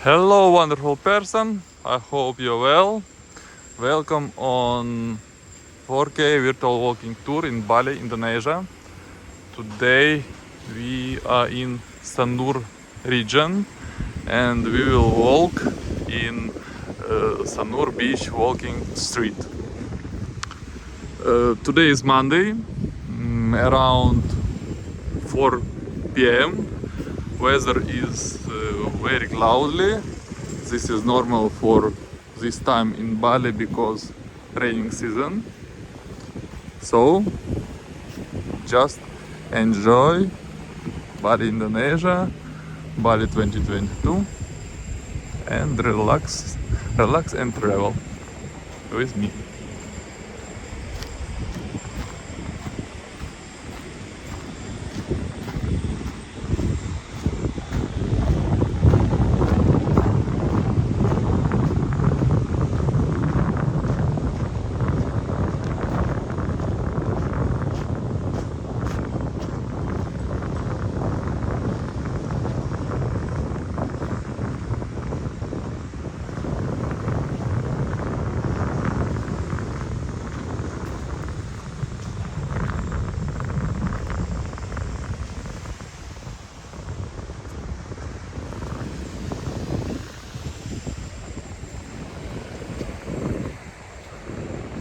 Hello, wonderful person. I hope you're well. Welcome on 4K virtual walking tour in Bali, Indonesia. Today we are in Sanur region and we will walk in Sanur Beach walking street. Today is Monday, around 4 p.m. Weather is very cloudy. This is normal for this time in Bali because raining season. So just enjoy Bali Indonesia, Bali 2022 and relax and travel with me.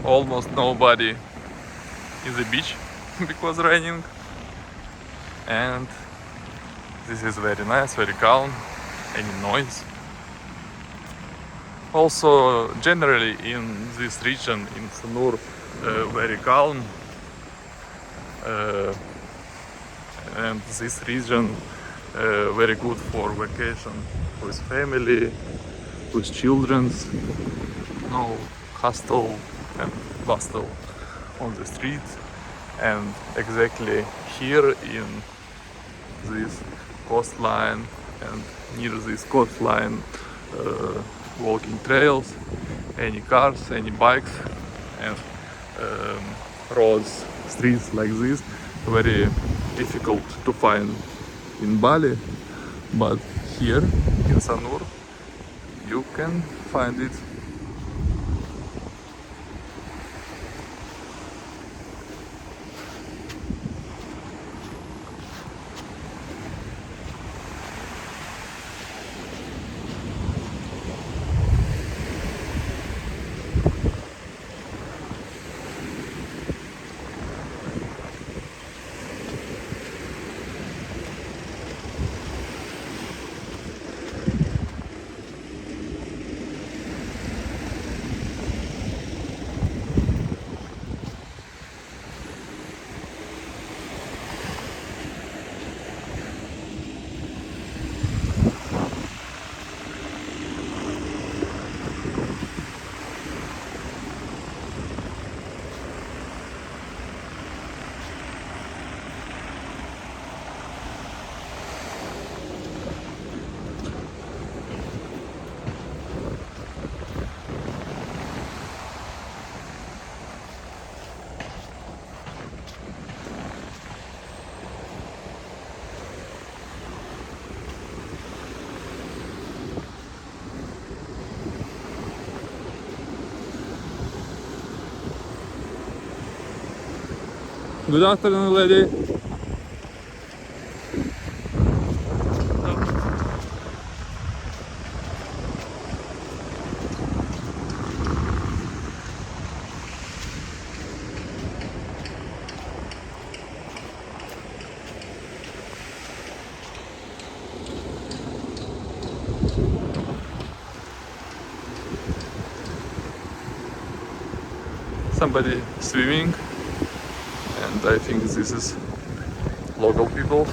Almost nobody in the beach because raining, and this is very nice, very calm, any noise. Also, generally in this region, in Sanur, very calm, uh, and this region very good for vacation with family, with children. No hustle and bustle on the streets, and exactly here in this coastline and near this coastline walking trails, any cars, any bikes, and roads, streets like this very difficult to find in Bali, but here in Sanur you can find it. Good afternoon, lady. Somebody swimming, and I think this is local people.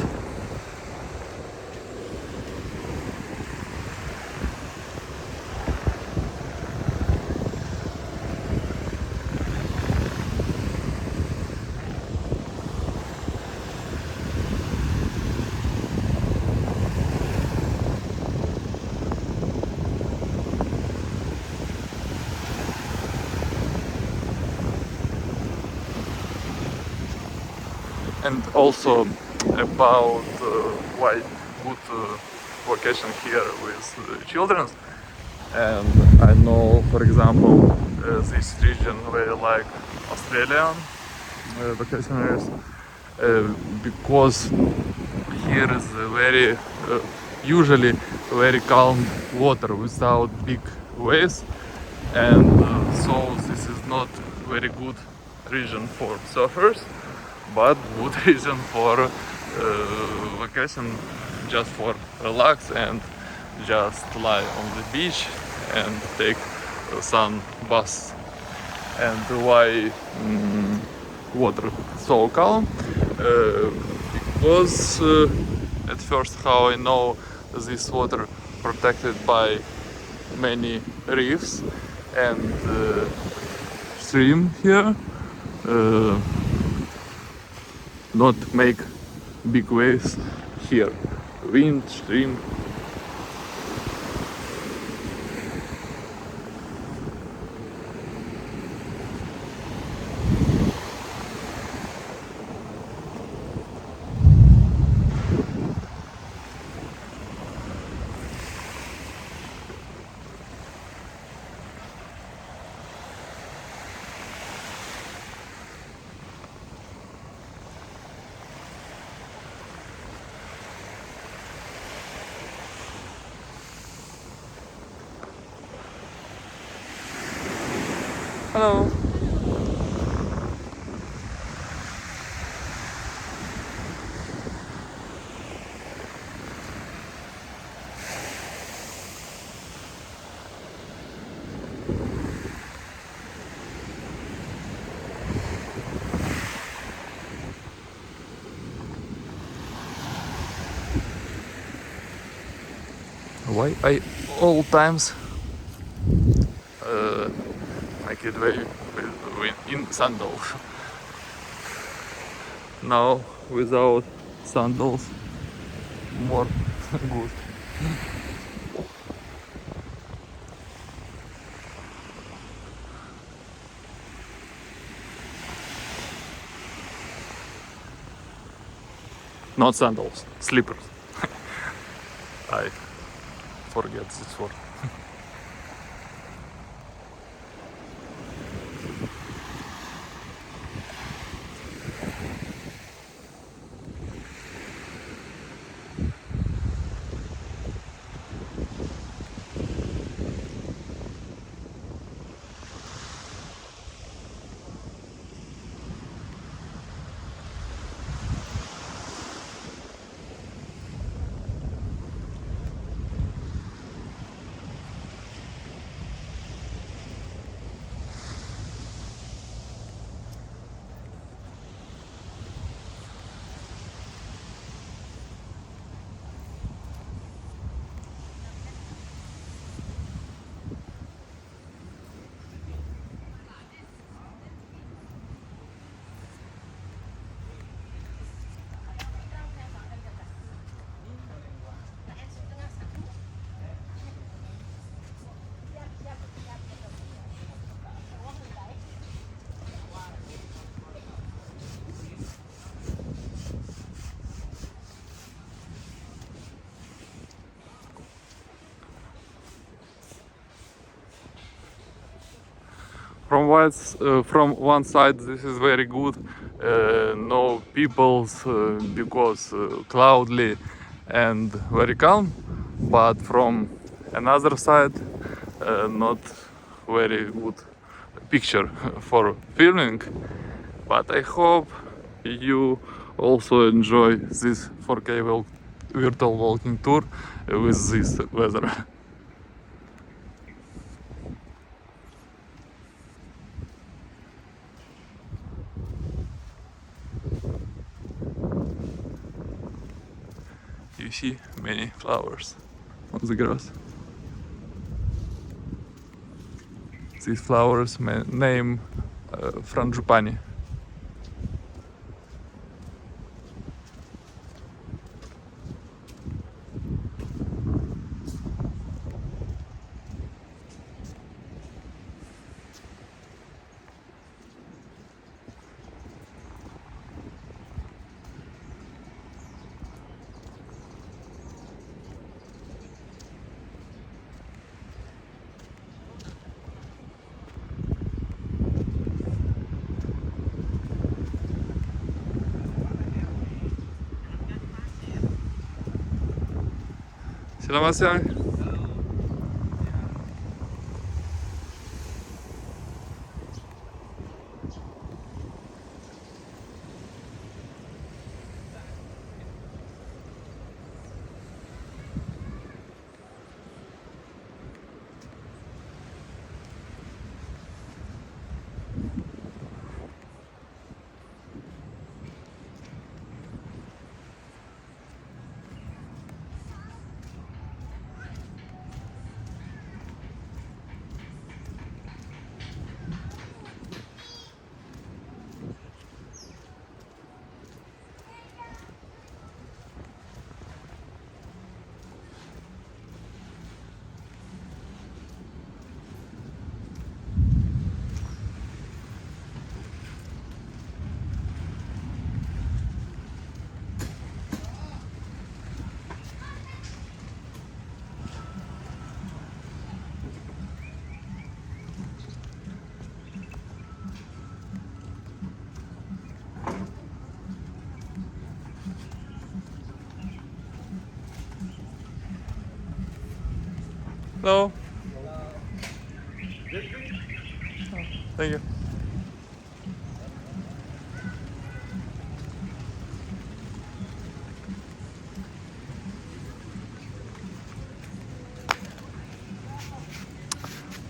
And also about why good vacation here with children. And I know, for example, this region very like Australian vacationers because here is a very usually very calm water without big waves, and so this is not very good region for surfers, but good region for vacation, just for relax and just lie on the beach and take sun bath. And why water so calm? Because at first, how I know, this water protected by many reefs and stream here, not make big waves here, wind, stream. Hello. Why I all times make it way in sandals? Now without sandals more good. Not sandals, slippers. I forget this word. From one side this is very good, no peoples because cloudy and very calm, but from another side not very good picture for filming. But I hope you also enjoy this 4K virtual walking tour with this weather. You see many flowers on the grass. These flowers name frangipani. Selamat siang. Hello. Thank you.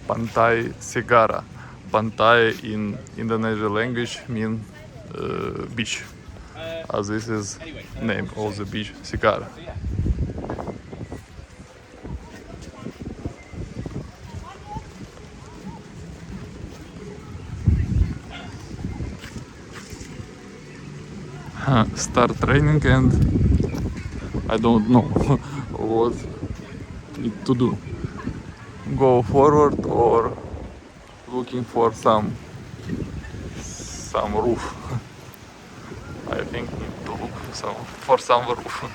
Pantai Segara. Pantai in Indonesian language mean beach. As this is name of the beach, Segara. Start training and I don't know what need to do. Go forward or looking for some roof. I think need to look for some roof.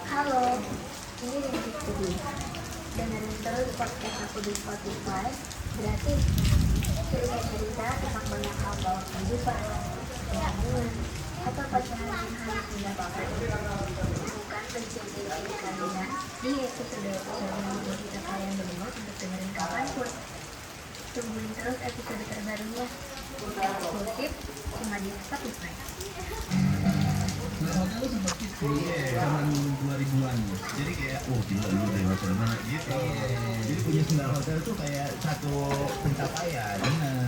Halo, ini Rintik Budi. Dengerin terus podcast aku di Spotify. Berarti cerita-cerita tentang banyak hal bahwa kehidupan, hubungan, atau pacaran yang harus dilakukan. Bukan pencet-pencet kalian di episode-episode yang menjadi kita kalian berdua untuk dengerin kapanpun. Tungguin terus episode terbarunya. Eksklusif cuma di Spotify. Hotel seperti zaman 2000-an, jadi kayak gila lu dari hotel mana gitu. Jadi punya sendal hotel tuh kayak satu pencapaian.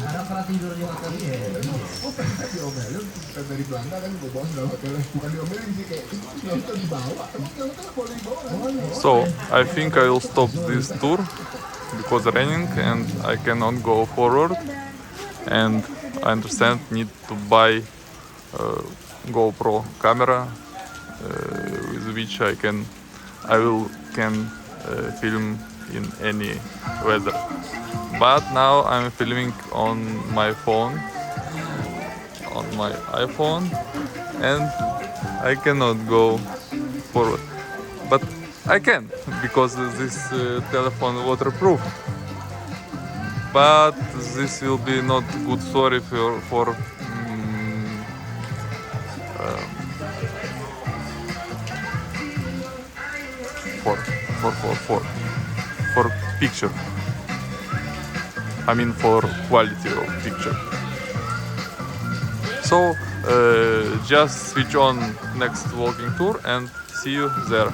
Karena pernah tidur di hotel. Pengen diomelin dari Belanda kan gue bawa sendal hotelnya. Bukan diomelin sih, kayak itu sendal hotel dibawa. Tapi sendal hotel boleh dibawa. So I think I will stop this tour because raining and I cannot go forward. And I understand need to buy GoPro camera with which I can film in any weather. But now I'm filming on my phone, on my iPhone, and I cannot go forward. But I can, because this telephone waterproof. But this will be not good story for for picture. I mean for quality of picture. So just switch on next walking tour and see you there.